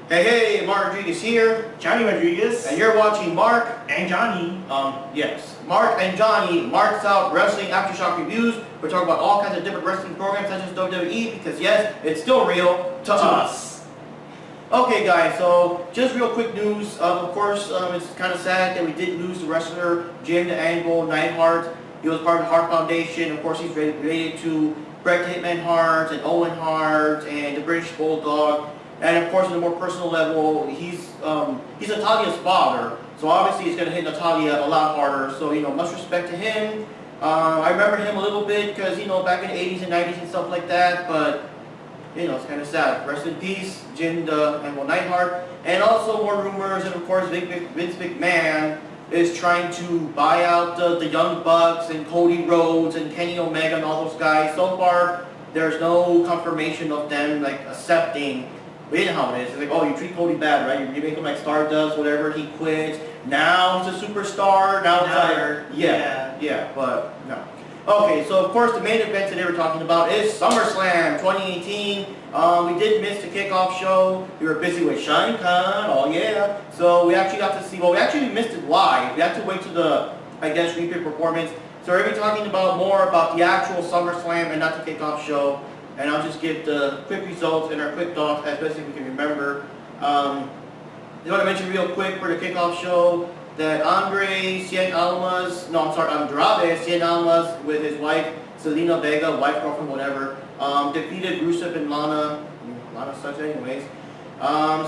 Hey, Mark Rodriguez here. Johnny Rodriguez. And you're watching Mark and Johnny. Yes. Mark and Johnny, Mark's Out Wrestling Aftershock Reviews. We're talking about all kinds of different wrestling programs such as WWE because yes, it's still real to us. Okay guys, so just real quick news. Of course, it's kind of sad that we did lose the wrestler Jim the Anvil Neidhart. He was part of the Hart Foundation. Of course, he's related to Bret the Hitman Hart and Owen Hart and the British Bulldog. And of course, on a more personal level, he's Natalia's father, so obviously he's going to hit Natalia a lot harder. So much respect to him. I remember him a little bit because back in the 80s and 90s and stuff like that. But it's kind of sad. Rest in peace, Jim the Anvil Neidhart. And also more rumors, and of course, Vince McMahon is trying to buy out the Young Bucks and Cody Rhodes and Kenny Omega and all those guys. So far, there's no confirmation of them accepting. But you know how it is. It's like, oh, you treat Cody bad, right? You make him like Stardust, whatever. He quits. Now he's a superstar. Now it's like, yeah, but no. Okay, so of course the main event today we're talking about is SummerSlam 2018. We did miss the kickoff show. We were busy with Shine Con. Oh yeah. So we actually got to see. Well, we actually missed it live. We had to wait to the, I guess, replay performance. So we're going to be talking more about the actual SummerSlam and not the kickoff show. And I'll just give the quick results and our quick thoughts as best as we can remember. I want to mention real quick for the kickoff show that Andrade Cien Almas with his wife Selena Vega, wife, girlfriend, whatever, defeated Rusev and Lana such anyways.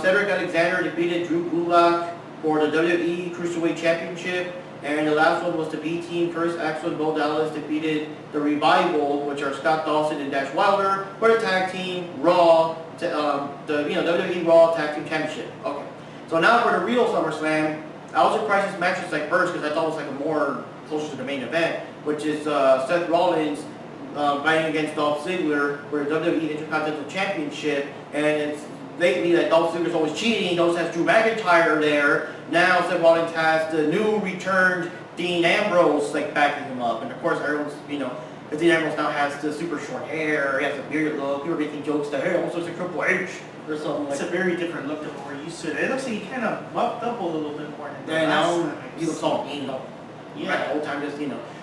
Cedric Alexander defeated Drew Gulak for the WWE Cruiserweight Championship. And the last one was the B Team. First, Axel and Bo Dallas defeated the Revival, which are Scott Dawson and Dash Wilder, for the tag team Raw, the WWE Raw Tag Team Championship. Okay, so now for the real SummerSlam. I was surprised this match was first because I thought it was a more closer to the main event, which is Seth Rollins fighting against Dolph Ziggler for the WWE Intercontinental Championship, and it's lately that Dolph Ziggler's always cheating. He always has Drew McIntyre there. Now Seth Rollins has the new returned Dean Ambrose backing him up, and of course everyone's Dean Ambrose now has the super short hair. He has a bearded look. People are making jokes that hey, almost looks like Triple H or something. It's a very different look than what we're used to. It looks like he kind of buffed up a little bit more than the last time. He looks all mean. Yeah, right, the whole time just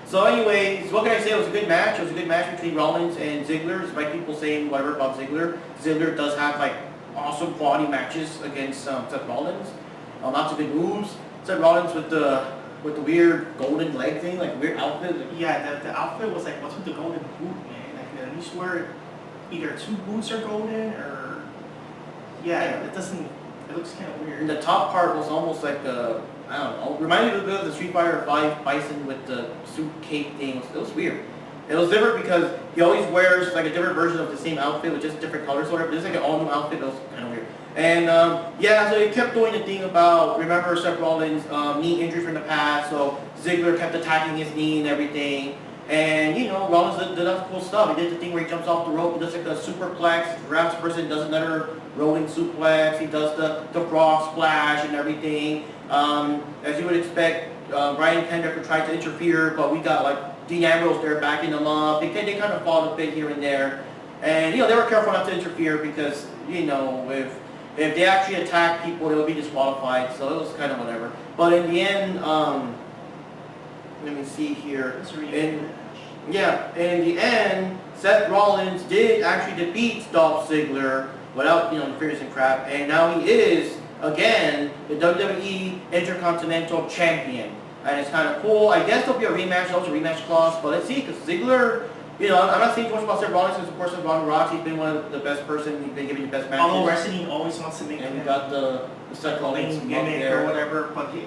So anyways, what can I say? It was a good match. It was a good match between Rollins and Ziggler. Despite people saying whatever about Ziggler, Ziggler does have awesome quality matches against Seth Rollins. Lots of good moves. Seth Rollins with the weird golden leg thing, weird outfit. Yeah, the outfit was what's with the golden boot, man? You swear either two boots are golden or it doesn't. It looks kind of weird. And the top part was almost I don't know. Reminded me a bit of the Street Fighter 5 Bison with the suit cape thing. It was weird. It was different because he always wears a different version of the same outfit with just different colors, sort of. But it's an all new outfit. It was kind of weird. And so he kept doing the thing about, remember Seth Rollins' knee injury from the past, so Ziggler kept attacking his knee and everything. And Rollins did that cool stuff. He did the thing where he jumps off the rope, he does a superplex, grabs the person, does another rolling suplex, he does the frog splash and everything. As you would expect, Brian Kendrick tried to interfere, but we got Dean Ambrose there backing them up. They kind of fought a bit here and there. And they were careful not to interfere because, if they actually attack people, they'll be disqualified, so it was kind of whatever. But in the end, let me see here. In the end, Seth Rollins did actually defeat Dolph Ziggler without, interference and crap, and now he is, again, the WWE Intercontinental Champion. And it's kind of cool. I guess there'll be a rematch, there's a rematch clause, but let's see, because Ziggler, I'm not saying too much about Seth Rollins because, of course, Ron Rock, he's been one of the best person. He's been giving the best matches. Although wrestling always wants to make and we got the Seth Rollins gimmick or whatever, but he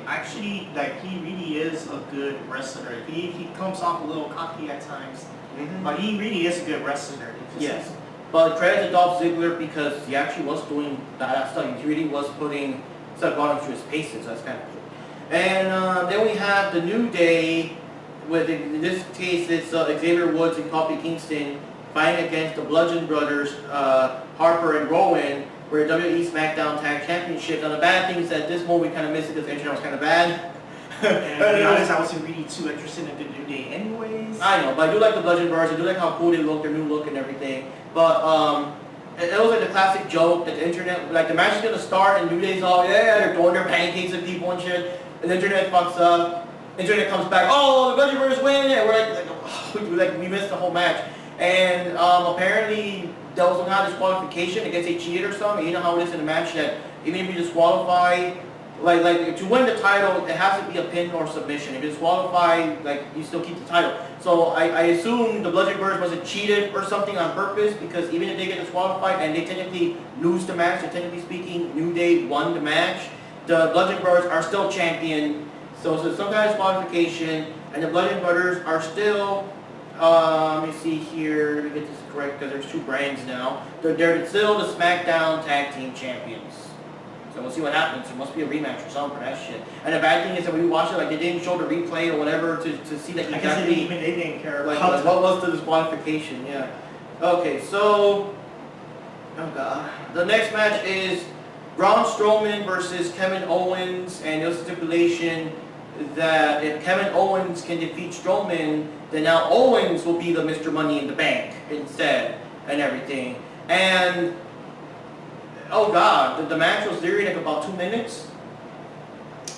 really is a good wrestler. He comes off a little cocky at times, but he really is a good wrestler. Yes, but credit to Dolph Ziggler because he actually was doing that stuff. He really was putting Seth Rollins through his paces. So that's kind of cool. And then we have the New Day. In this case, it's Xavier Woods and Kofi Kingston fighting against the Bludgeon Brothers, Harper and Rowan, for the WWE SmackDown Tag Championship. Now the bad thing is that this moment we kind of missed it because the intro was kind of bad. And to be honest, I wasn't really too interested in the New Day anyways. I know, but I do like the Bludgeon Brothers. I do like how cool they look, their new look and everything. But it was like the classic joke that the internet, like the match is gonna start and New Day's all, yeah, they're throwing their pancakes at people and shit, and the internet fucks up, internet comes back, oh, the Bludgeon Brothers win, and we missed the whole match. And apparently there was some kind of disqualification, I guess they cheated or something. You know how it is in a match that even if you disqualify, like to win the title, it has to be a pin or submission. If you disqualify, like you still keep the title. So I assume the Bludgeon Brothers wasn't cheated or something on purpose, because even if they get disqualified and they technically lose the match, so technically speaking, New Day won the match, the Bludgeon Brothers are still champion. So it's some kind of disqualification, and the Bludgeon Brothers are still, let me see here, let me get this correct because there's two brands now. They're still the SmackDown Tag Team Champions. So we'll see what happens. There must be a rematch or something for that shit. And the bad thing is that when we watch it, like they didn't show the replay or whatever to see that exactly. I guess they didn't care. Like what was the disqualification? Yeah. Okay, so oh god, the next match is Braun Strowman versus Kevin Owens, and there's a stipulation that if Kevin Owens can defeat Strowman, then now Owens will be the Mr. Money in the Bank instead and everything. And oh god, the match was literally like about 2 minutes.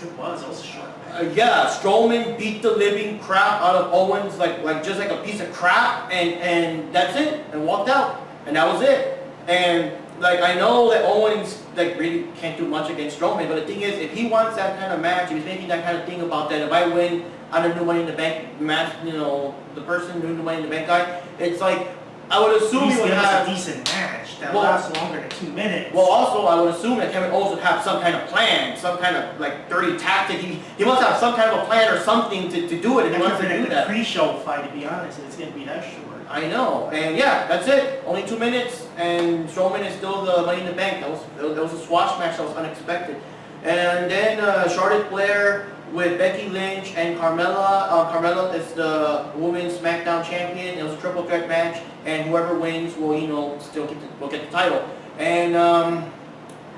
It was a short match. Yeah, Strowman beat the living crap out of Owens like just like a piece of crap, and that's it, and walked out, and that was it. And like I know that Owens like really can't do much against Strowman, but the thing is, if he wants that kind of match, if he's making that kind of thing about that, if I win on the New Money in the Bank match, you know, the person New Money in the Bank guy, it's like I would assume he would have a decent match that lasts longer than 2 minutes. Well, also I would assume that Kevin Owens would have some kind of plan, some kind of like dirty tactic. He must have some kind of a plan or something to do it if he wants to do that. The pre-show fight, to be honest, it's gonna be that short. I know, and yeah, that's it. Only 2 minutes, and Strowman is still the Money in the Bank. That was a squash match that was unexpected. And then Charlotte Flair with Becky Lynch and Carmella. Carmella is the Women's SmackDown Champion. It was a triple threat match, and whoever wins will, you know, still will get the title. And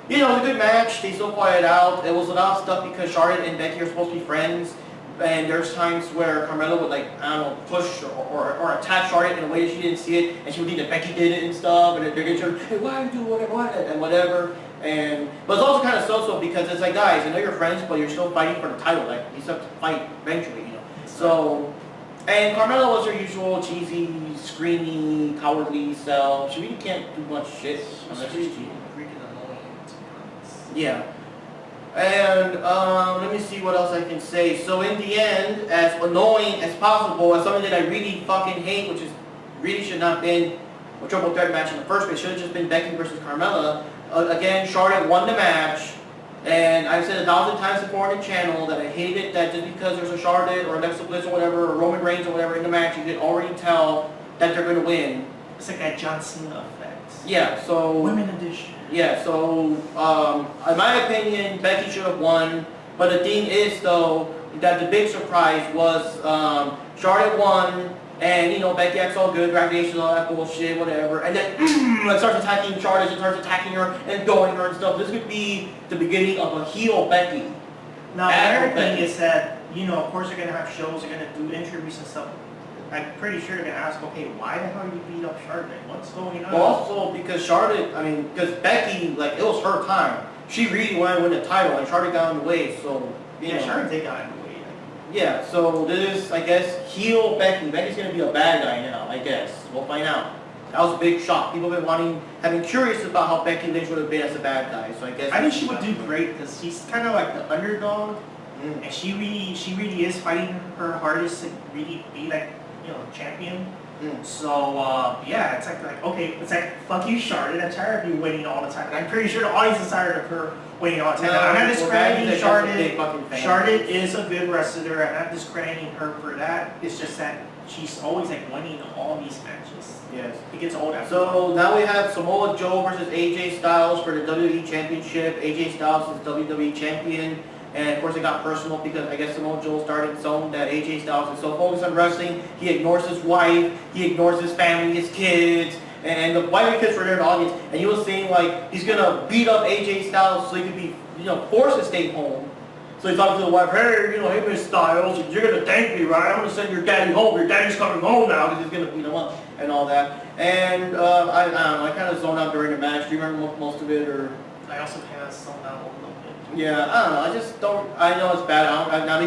you know, it was a good match. They still fought it out. It was a lot of stuff because Charlotte and Becky are supposed to be friends. And there's times where Carmella would, like, I don't know, push or attack Charlotte in a way that she didn't see it, and she would think that Becky did it and stuff, and they're getting her, hey, why do whatever, and but it's also kind of so-so because it's like, guys, I know you're friends, but you're still fighting for the title, like, you still have to fight eventually, you know. So, and Carmella was her usual cheesy, screamy, cowardly self. She really can't do much shit unless she's cheating. Yeah. And let me see what else I can say. So in the end, as annoying as possible, as something that I really fucking hate, which is really should not been a triple threat match in the first place, should have just been Becky versus Carmella. Again, Charlotte won the match, and I've said 1,000 times before on the channel that I hated that just because there's a Charlotte or Alexa Bliss or whatever, or Roman Reigns or whatever in the match, you can already tell that they're going to win. It's like that John Cena effect. Yeah, so Women edition. Yeah, so in my opinion, Becky should have won. But the thing is, though, that the big surprise was Charlotte won, and you know Becky acts all good, congratulations, all that bullshit, whatever, and then like starts attacking Charlotte and starts attacking her and throwing her and stuff. This could be the beginning of a heel Becky. Now the other thing is that, you know, of course they're gonna have shows, they're gonna do interviews and stuff. I'm pretty sure they're going to ask, okay, why the hell you beat up Charlotte? What's going on? Well, also because Charlotte, I mean, because Becky, like, it was her time. She really wanted to win the title, and Charlotte got in the way, so, you know. Charlotte did got in the way. Yeah, so this is, I guess, heel Becky. Becky's going to be a bad guy now, I guess. We'll find out. That was a big shock. People have been have been curious about how Becky Lynch would have been as a bad guy, so I guess. I think she would do great, because she's kind of like the underdog, and she really is fighting her hardest to really be like, you know, champion. So yeah, it's like okay, it's like fuck you, Charlotte. I'm tired of you winning all the time. And I'm pretty sure the audience is tired of her winning all the time. I'm not discrediting Charlotte. Charlotte is a good wrestler. I'm not discrediting her for that. It's just that she's always like winning all these matches. Yes, it gets old after. So now we have Samoa Joe versus AJ Styles for the WWE Championship. AJ Styles is WWE Champion. And of course it got personal because I guess Samoa Joe started showing that AJ Styles is so focused on wrestling, he ignores his wife, he ignores his family, his kids, and the wife and kids were there in the audience, and he was saying like he's gonna beat up AJ Styles so he could be, you know, forced to stay home. So he's talking to the wife, hey, hey, Miss Styles, you're going to thank me, right? I'm going to send your daddy home. Your daddy's coming home now because he's going to beat him up and all that. And I don't know, I kind of zoned out during the match. Do you remember most of it? Or I also kind of zoned out a little bit. Yeah, I don't know. I just don't. I know it's bad. Now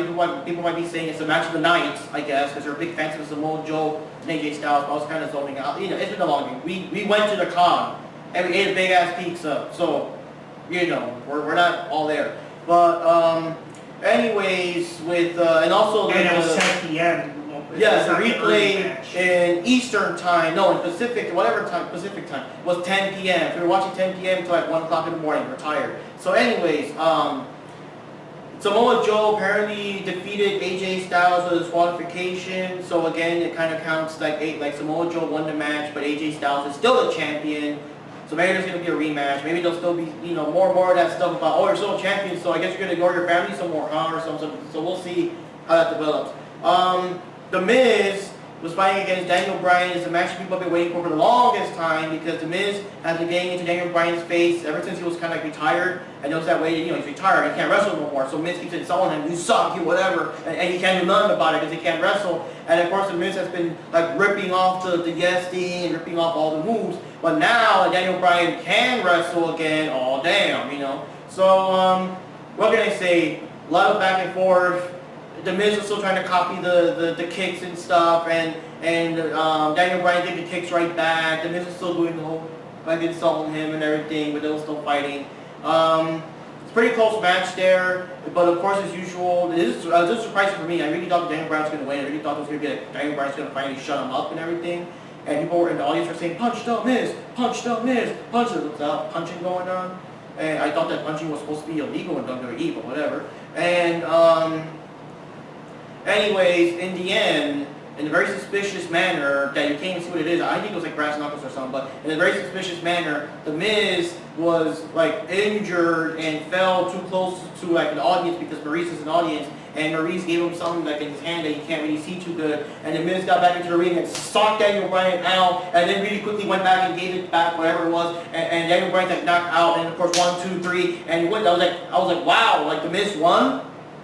people might be saying it's a match of the night, I guess, because they're big fans of Samoa Joe and AJ Styles. But I was kind of zoning out. It's been a long game. We went to the con and we ate a big ass pizza, so we're not all there. But anyways, with and also and it was 10 p.m. Yes, the replay in Eastern time, no, in Pacific, whatever time, Pacific time, was 10 p.m. We were watching 10 p.m. until like 1 o'clock in the morning. We're tired. So anyways, Samoa Joe apparently defeated AJ Styles with disqualification. So again, it kind of counts like Samoa Joe won the match, but AJ Styles is still a champion. So maybe there's going to be a rematch. Maybe there'll still be, more and more of that stuff about, oh, you're still a champion, so I guess you're going to ignore your family some more, huh, or something. So we'll see how that develops. The Miz was fighting against Daniel Bryan. It's a match people have been waiting for the longest time because The Miz has been getting into Daniel Bryan's face ever since he was kind of like retired. And knows that way, he's retired, he can't wrestle no more. So Miz keeps insulting him, you suck, you whatever, and he can't do nothing about it because he can't wrestle. And of course The Miz has been like ripping off the yes thing and ripping off all the moves. But now Daniel Bryan can wrestle again, oh damn, So what can I say? A lot of back and forth. The Miz was still trying to copy the kicks and stuff, and Daniel Bryan did the kicks right back. The Miz was still doing the whole like insulting him and everything, but they were still fighting. It's a pretty close match there, but of course as usual, this is surprising for me. I really thought Daniel Bryan was going to win. I really thought it was going to be like Daniel Bryan's going to finally shut him up and everything. And people were in the audience were saying, punch the Miz, punch the Miz, punch it. Without punching going on. And I thought that punching was supposed to be illegal in WWE, but whatever. And anyways, in the end, in a very suspicious manner, that you can't even see what it is, I think it was like brass knuckles or something, but in a very suspicious manner, The Miz was like injured and fell too close to like an audience because Maurice is an audience, and Maurice gave him something like in his hand that he can't really see too good, and The Miz got back into the ring and socked Daniel Bryan out, and then really quickly went back and gave it back, whatever it was, and Daniel Bryan's like knocked out, and of course 1, 2, 3, and he went. I was like, wow, like The Miz won.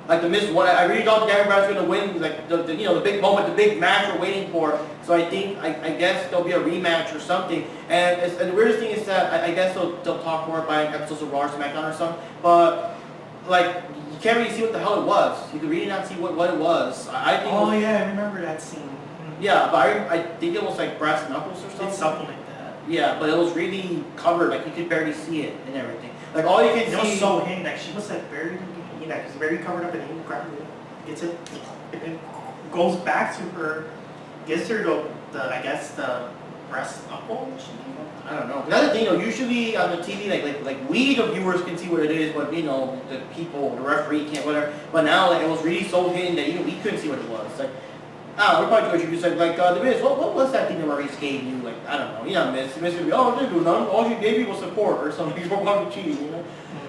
Like The Miz won. I really thought Daniel Bryan was going to win, like the big moment, the big match we're waiting for. So I think, I guess there'll be a rematch or something. And the weirdest thing is that I guess they'll talk more about episodes of Raw or SmackDown or something. But like you can't really see what the hell it was. You could really not see what it was. I think. Oh yeah, I remember that scene. Yeah, but I think it was like brass knuckles or something. It's something like that. Yeah, but it was really covered. Like you could barely see it and everything. Like all you can see. It was so hidden. Like she was like very. He's very covered up, and he grabs it, gets it, and then goes back to her, gives her the I guess the breast knuckle. I don't know. Another thing, usually on the TV, like we the viewers can see what it is, but the people, the referee can't, whatever. But now, like it was really so hidden that even we couldn't see what it was. Like, I don't know, we're probably too much. Like The Miz, what was that thing that Maurice gave you? Like, I don't know. Miz would be, oh, didn't do nothing. All she gave you was support or something. People probably cheating,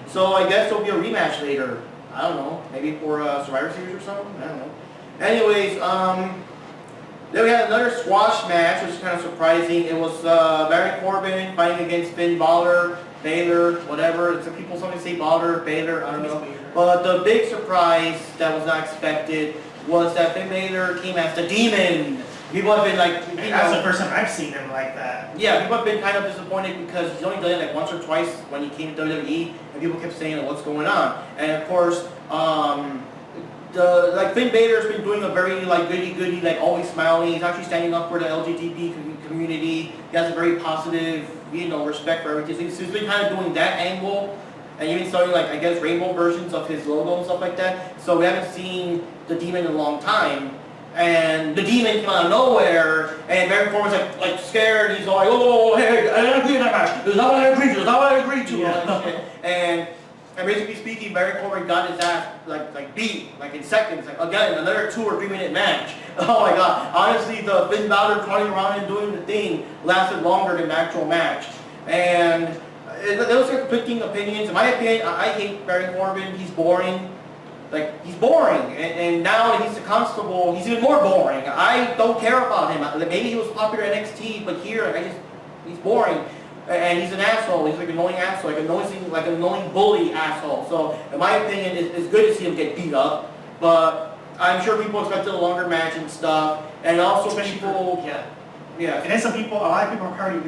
So I guess there'll be a rematch later. I don't know, maybe for Survivor Series or something? I don't know. Anyways, then we had another squash match, which is kind of surprising. It was Baron Corbin fighting against Finn Balor, Baylor, whatever. Some people sometimes say Balor, Baylor, I don't know. But the big surprise that was not expected was that Finn Balor came as the Demon. People have been like, that's the first time I've seen him like that. Yeah, people have been kind of disappointed because he's only done it like once or twice when he came to WWE, and people kept saying, what's going on? And of course, Finn Balor's been doing a very like goody, like always smiling. He's actually standing up for the LGBT community. He has a very positive, respect for everything. So he's been kind of doing that angle, and even starting like I guess rainbow versions of his logo and stuff like that. So we haven't seen the Demon in a long time. And the Demon came out of nowhere, and Baron Corbin's like scared. And he's all like, oh, hey, I didn't agree to that match. It's not what I agreed to. It's not what I agreed to. Yeah. And basically speaking, Baron Corbin got his ass like beat like in seconds. Like again, another 2 or 3 minute match. Oh my God! Honestly, the Finn Balor running around and doing the thing lasted longer than the actual match. And there was conflicting opinions. In my opinion, I hate Baron Corbin. He's boring. Like, he's boring, and now that he's the constable, he's even more boring. I don't care about him. Maybe he was popular at NXT, but here, he's boring. And he's an asshole. He's like an annoying asshole, like an annoying bully asshole. So in my opinion, it's good to see him get beat up. But I'm sure people expected a longer match and stuff. And also people, yeah. And then a lot of people are probably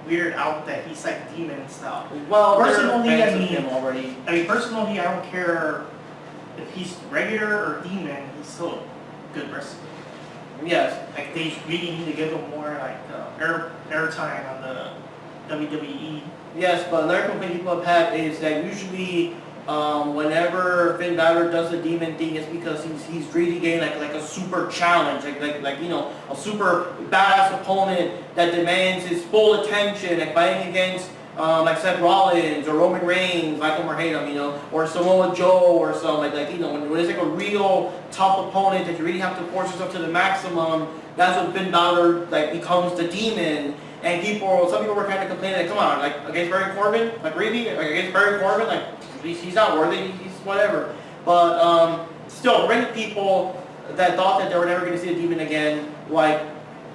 weirded out that he's like demon and stuff. Well, personally, him already. Personally, I don't care if he's regular or demon. He's still a good wrestler. Yes. Like they really need to give him more like airtime on the WWE. Yes, but another complaint people have had is that usually whenever Finn Balor does the demon thing, it's because he's really getting like a super challenge, like you know, a super badass opponent that demands his full attention, like fighting against like Seth Rollins or Roman Reigns, like him or hate him, you know, or Samoa Joe or something like you know, when it's like a real tough opponent that you really have to force yourself to the maximum, that's when Finn Balor like becomes the demon. And some people were kind of complaining, like, come on, like against Baron Corbin, like really, like against Baron Corbin, like he's not worthy, he's whatever. But still, many people that thought that they were never going to see a demon again, like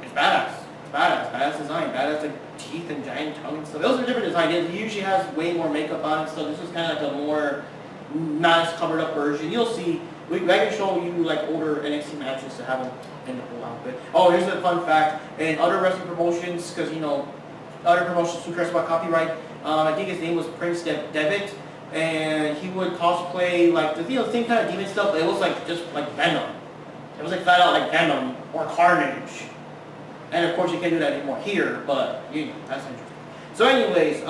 it's badass, badass design, badass like teeth and giant tongue and stuff. Those are different designs. He usually has way more makeup on and stuff. This is kind of like a more not as covered up version. You'll see. I can show you like older NXT matches to have them in the whole outfit. Oh, here's a fun fact. In other wrestling promotions, because you know, other promotions who cares about copyright, I think his name was Prince Devitt, and he would cosplay like the same kind of demon stuff, but it was like just like Venom. It was like flat out like Venom or Carnage. And of course you can't do that anymore here, but you know, that's interesting. So anyways,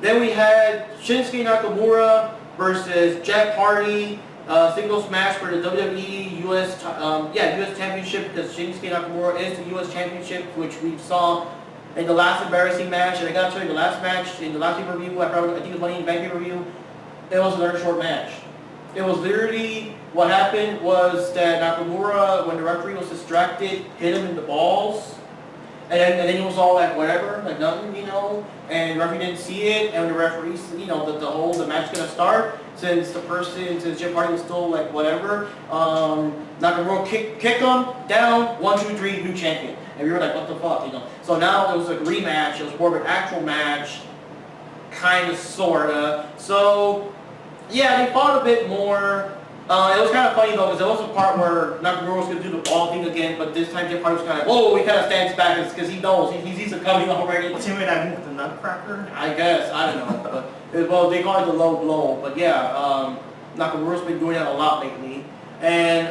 then we had Shinsuke Nakamura versus Jeff Hardy, singles match for the WWE US Championship, because Shinsuke Nakamura is the US Championship, which we saw in the last embarrassing match. And I gotta tell you, the last match, in the last pay-per-view, I think it was Money in the Bank pay-per-view, it was another short match. It was literally, what happened was that Nakamura, when the referee was distracted, hit him in the balls. And then he was all like, whatever, like nothing, you know, and the referee didn't see it, and the referee, you know, the match gonna start, since Jeff Hardy was still like, whatever, Nakamura kick him down, 1, 2, 3, new champion. And we were like, what the fuck, you know. So now it was a rematch, it was more of an actual match, kind of, sorta. So, yeah, they fought a bit more. It was kind of funny though, because there was a part where Nakamura was going to do the ball thing again, but this time Jeff Hardy was kind of like, whoa, he kind of stands back because he knows, he sees it coming already. What's the way that move with the nutcracker? I guess, I don't know. But, well, they call it the low blow, but yeah, Nakamura's been doing that a lot lately. And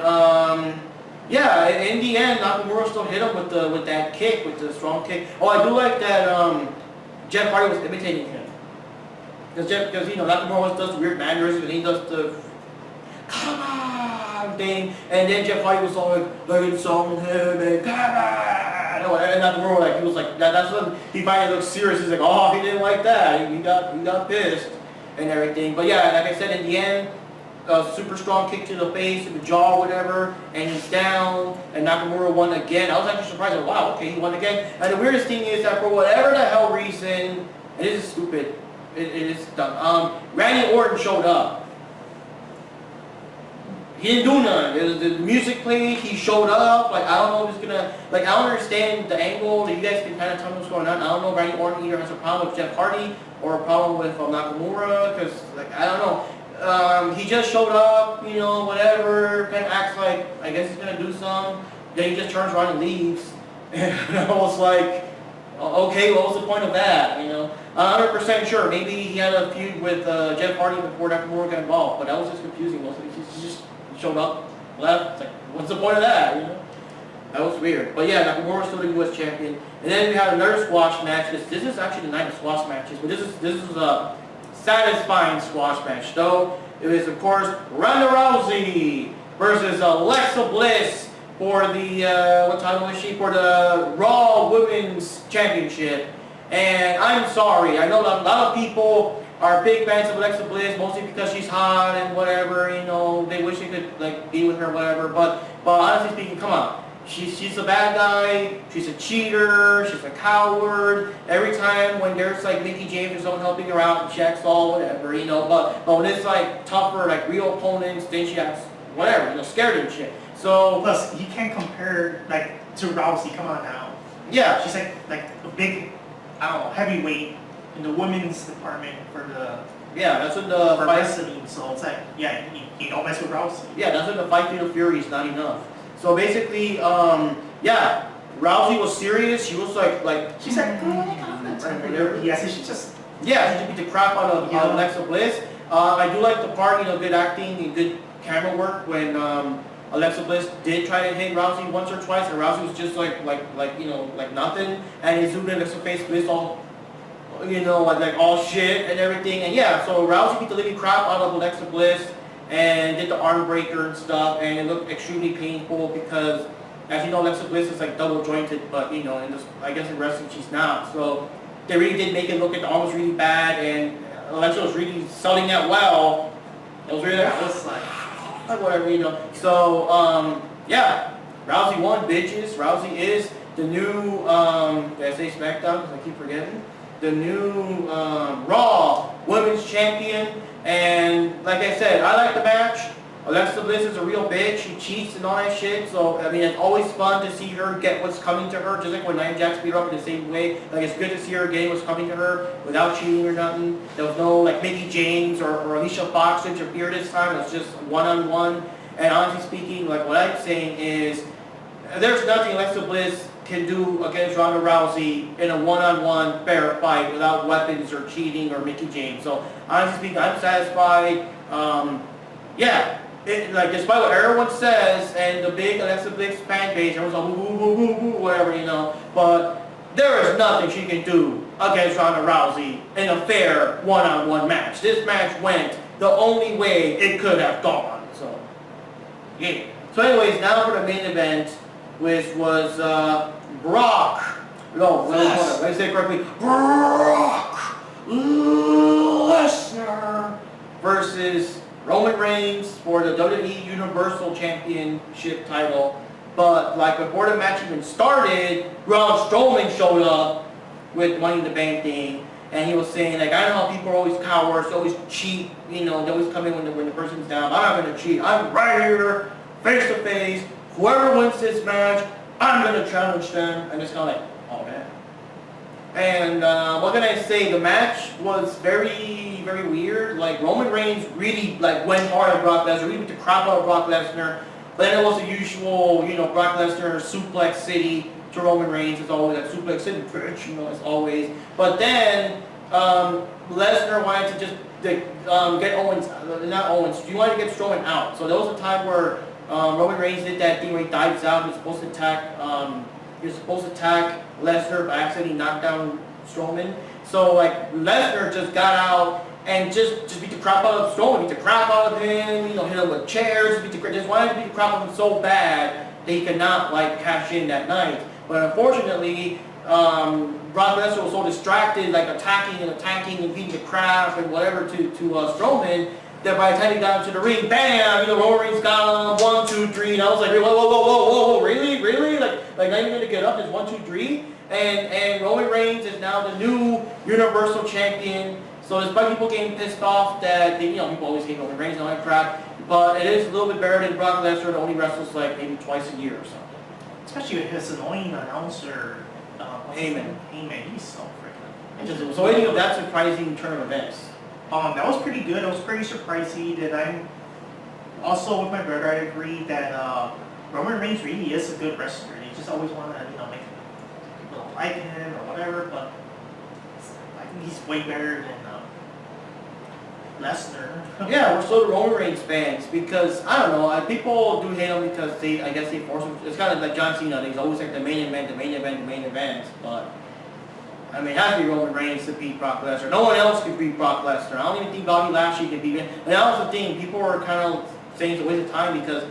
yeah, in the end, Nakamura still hit him with that kick, with the strong kick. Oh, I do like that Jeff Hardy was imitating him. Because you know, Nakamura always does the weird mannerisms, and he does the come on thing, and then Jeff Hardy was all like it's on him and come on, and Nakamura like he was like that's when he finally looked serious. He's like, oh, he didn't like that. He got pissed and everything. But yeah, like I said, in the end, super strong kick to the face, to the jaw, whatever, and he's down. And Nakamura won again. I was actually surprised. Like, wow, okay, he won again. And the weirdest thing is that for whatever the hell reason, and this is stupid. It is dumb. Randy Orton showed up. He didn't do none. The music played, he showed up, like I don't know if he's gonna, like I don't understand the angle, that you guys can kind of tell me what's going on. I don't know if Randy Orton either has a problem with Jeff Hardy or a problem with Nakamura, because like I don't know. He just showed up, you know, whatever, kind of acts like, I guess he's gonna do something, then he just turns around and leaves. And I was like, okay, what was the point of that, you know? I'm 100% sure, maybe he had a feud with Jeff Hardy before Nakamura got involved, but that was just confusing. He just showed up, left, it's like, what's the point of that, you know? That was weird. But yeah, Nakamura was still the US champion. And then we had another squash match. This is actually the night of squash matches, but this is a satisfying squash match, though. It was, of course, Ronda Rousey versus Alexa Bliss for the, what title is she? For the Raw Women's Championship. And I'm sorry, I know a lot of people are big fans of Alexa Bliss, mostly because she's hot and whatever, you know, they wish they could like be with her, whatever, but honestly speaking, come on. She's a bad guy, she's a cheater, she's a coward. Every time when there's like Mickey James or someone helping her out, she acts all whatever, you know, but when it's like tougher, like real opponents, then she acts whatever, you know, scared and shit. So plus you can't compare like to Rousey, come on now. Yeah. She's like a big I don't know, heavyweight in the women's department for the Yeah, that's when the for fight. wrestling. So it's like, yeah, you don't mess with Rousey. Yeah, that's when the fight Fatal Fury is not enough. So basically, yeah, Rousey was serious. She was like She's like, oh, I got that time for you. Yeah, so she just yeah, she just beat the crap out of Yeah. Alexa Bliss. I do like the part, good acting and good camera work when Alexa Bliss did try to hit Rousey once or twice, and Rousey was just like nothing, and he zoomed in Alexa face Bliss all, like all shit and everything, and yeah, so Rousey beat the living crap out of Alexa Bliss and did the arm breaker and stuff, and it looked extremely painful because, as you know, Alexa Bliss is like double jointed, but in this, I guess in wrestling she's not, so they really did make it look like the arm was really bad, and Alexa was really selling that well. It was really like whatever, So, yeah, Rousey won, bitches. Rousey is the new, did I say SmackDown because I keep forgetting? The new Raw Women's Champion. And like I said, I like the match. Alexa Bliss is a real bitch. She cheats and all that shit. So, I mean, it's always fun to see her get what's coming to her. Just like when Nia Jax beat her up in the same way. Like, it's good to see her getting what's coming to her without cheating or nothing. There was no, like, Mickie James or Alicia Fox to interfere this time. It was just one-on-one. And honestly speaking, like, what I'm saying is, there's nothing Alexa Bliss can do against Ronda Rousey in a one-on-one fair fight without weapons or cheating or Mickie James. So, honestly speaking, I'm satisfied. Yeah. Like, despite what everyone says, and the big Alexa Bliss fan base, everyone's like, woo, woo, woo, woo, whatever, but there is nothing she can do against Ronda Rousey in a fair one-on-one match. This match went the only way it could have gone, so, yeah. So anyways, now for the main event, which was, Brock, let me say it correctly, Brock Lesnar versus Roman Reigns for the WWE Universal Championship title. But like before the match even started, Braun Strowman showed up with Money in the Bank thing, and he was saying like, I know how people are always cowards, they always cheat, they always come in when the person's down. I'm not gonna cheat. I'm right here, face to face. Whoever wins this match, I'm gonna challenge them. And it's kind of like, oh man. And what can I say? The match was very, very weird. Like Roman Reigns really went hard at Brock Lesnar. Really beat the crap out of Brock Lesnar. But then it was the usual, Brock Lesnar suplex city to Roman Reigns. It's always like suplex city, bitch, as always. But then Lesnar wanted to just get Owens, not Owens. You wanted to get Strowman out. So there was a time where Roman Reigns did that thing where he dives out. He was supposed to attack Lesnar, but accidentally knocked down Strowman. So like Lesnar just got out and just beat the crap out of Strowman, beat the crap out of him, hit him with chairs, just wanted to beat the crap out of him so bad that he could not cash in that night. But unfortunately, Brock Lesnar was so distracted, attacking and beating the crap and whatever to Strowman, that by the time he got into the ring, bam, Roman Reigns got him, 1, 2, 3, and I was like, whoa, really? Like not even gonna get up, it's 1, 2, 3, and Roman Reigns is now the new Universal Champion. So despite people getting pissed off that people always hate Roman Reigns and all that crap, but it is a little bit better than Brock Lesnar that only wrestles maybe twice a year or something. Especially with his annoying announcer, Heyman. He's so freaking. So anything of that surprising turn of events? That was pretty good. It was pretty surprising. And I'm also with my brother. I agree that Roman Reigns really is a good wrestler. You just always want to make people like him or whatever. But I think he's way better than Lesnar. Yeah, we're so the Roman Reigns fans because I don't know. People do hate him because I guess they force him. It's kind of like John Cena. He's always like the main event. But I mean, it has to be Roman Reigns to beat Brock Lesnar. No one else can beat Brock Lesnar. I don't even think Bobby Lashley can beat him. And that was the thing. People were kind of saying it's a waste of time because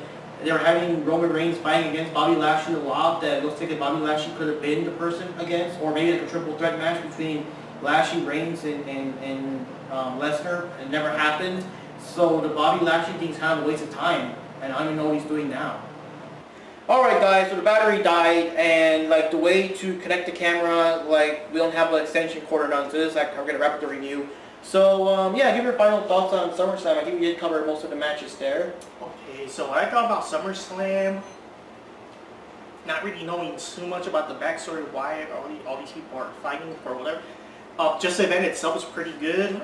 they were having Roman Reigns fighting against Bobby Lashley a lot. That it looks like Bobby Lashley could have been the person against, or maybe a triple threat match between Lashley, Reigns, and Lesnar. It never happened. So the Bobby Lashley thing is kind of a waste of time. And I don't even know what he's doing now. Alright guys, so the battery died, and the way to connect the camera, we don't have an extension cord on, so this, we're going to wrap up the review. So, yeah, give your final thoughts on SummerSlam. I think we did cover most of the matches there. Okay, so what I thought about SummerSlam, not really knowing too much about the backstory of why all these people are fighting for whatever. Just the event itself was pretty good.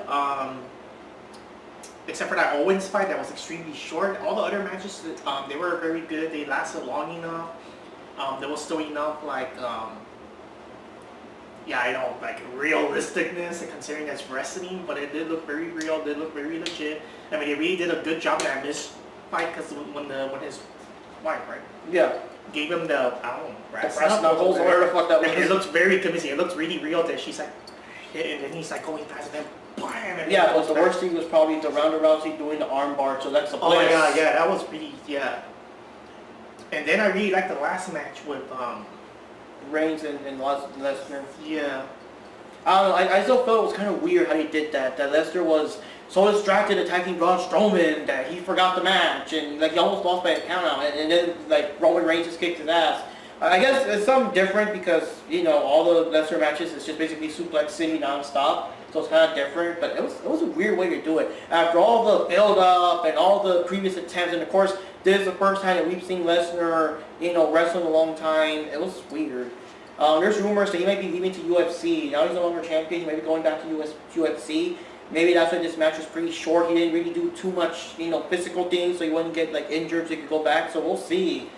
Except for that Owens fight that was extremely short. All the other matches, they were very good. They lasted long enough. There was still enough realisticness and considering that's wrestling, but it did look very real. It did look very legit. I mean, they really did a good job in that Miz fight because when his wife, right? Yeah. Gave him the, I don't know, brass knuckles or whatever the fuck that was. It looks very convincing. It looks really real that she's like, and then he's like going fast and then bam. And yeah, but the worst thing was probably the Ronda Rousey doing the arm bar, so that's a bliss. Oh yeah, that was really, yeah. And then I really liked the last match with Reigns and Lesnar. Yeah. I don't know, I still felt it was kind of weird how he did that. That Lesnar was so distracted attacking Braun Strowman that he forgot the match, and like he almost lost by a count out, and then like Roman Reigns just kicked his ass. I guess it's something different because, you know, all the Lesnar matches is just basically Suplex City non-stop, so it's kind of different, but it was a weird way to do it. After all the build-up and all the previous attempts, and of course, this is the first time that we've seen Lesnar, you know, wrestle in a long time. It was weird. There's rumors that he might be leaving to UFC. Now he's no longer champion, he might be going back to UFC. Maybe that's why this match was pretty short. He didn't really do too much, you know, physical things, so he wouldn't get like injured, so he could go back. So we'll see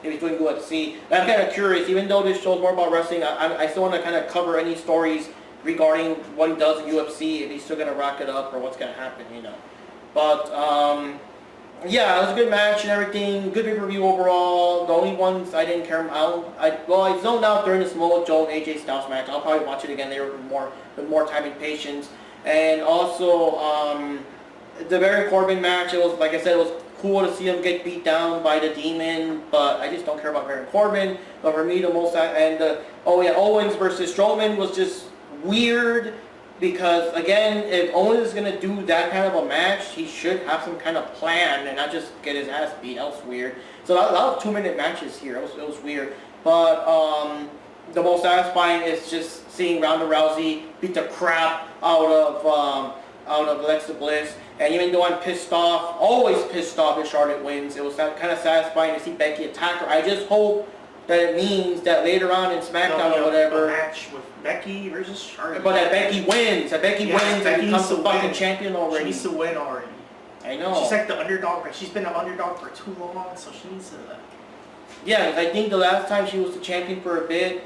if he's doing UFC. And I'm kind of curious, even though this show's more about wrestling, I still want to kind of cover any stories regarding what he does in UFC, if he's still going to rock it up or what's going to happen, you know. But, yeah, it was a good match and everything. Good pay-per-view overall. The only ones I didn't care about, I zoned out during the Samoa Joe and AJ Styles match. I'll probably watch it again later with more time and patience. And also, the Baron Corbin match, it was, like I said, it was cool to see him get beat down by the Demon, but I just don't care about Baron Corbin. But for me, the most, Owens versus Strowman was just weird, because again, if Owens is going to do that kind of a match, he should have some kind of plan and not just get his ass beat. That was weird. So that was 2-minute matches here. It was weird. But the most satisfying is just seeing Ronda Rousey beat the crap out of Alexa Bliss. And even though I'm pissed off, always pissed off if Charlotte wins, it was kind of satisfying to see Becky attack her. I just hope that it means that later on in SmackDown or whatever, a match with Becky versus Charlotte. But that Becky wins. That Becky wins and becomes the fucking champion already. She needs to win already. I know. She's like the underdog. She's been an underdog for too long, so she needs to like. Yeah, I think the last time she was the champion for a bit,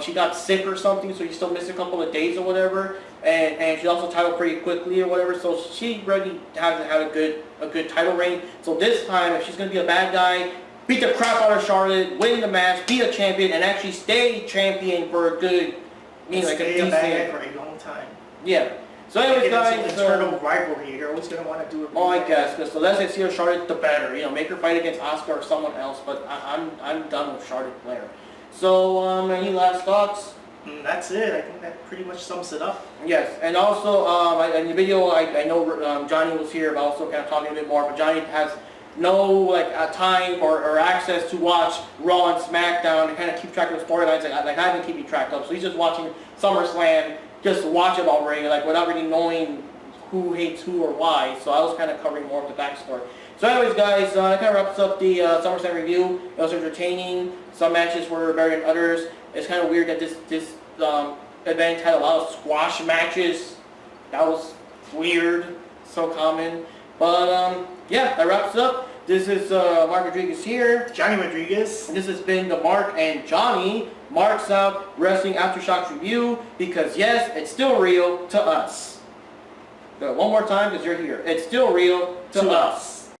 she got sick or something, so she still missed a couple of days or whatever. And she also titled pretty quickly or whatever, so she really hasn't had a good title reign. So this time, if she's gonna be a bad guy, beat the crap out of Charlotte, win the match, be a champion, and actually stay champion for a good, stay a bad guy for a long time. Yeah. So anyways, guys, it's an internal rivalry. You're always gonna want to do it. Oh, I guess, because the less I see of Charlotte, the better. You know, make her fight against Asuka or someone else. But I'm done with Charlotte Flair. So, any last thoughts? That's it. I think that pretty much sums it up. Yes, and also in the video, I know Johnny was here, but also kind of talking a bit more. But Johnny has no time or access to watch Raw and SmackDown to kind of keep track of the storylines like I've been keeping track of. So he's just watching SummerSlam, just to watch it already, like without really knowing who hates who or why. So I was kind of covering more of the backstory. So anyways, guys, that kind of wraps up the SummerSlam review. It was entertaining. Some matches were better than others. It's kind of weird that this event had a lot of squash matches. That was weird. So common. But yeah, that wraps it up. This is Mark Rodriguez here. Johnny Rodriguez. And this has been the Mark and Johnny Marks Out Wrestling Aftershocks review, because yes, it's still real to us. One more time, because you're here. It's still real to us.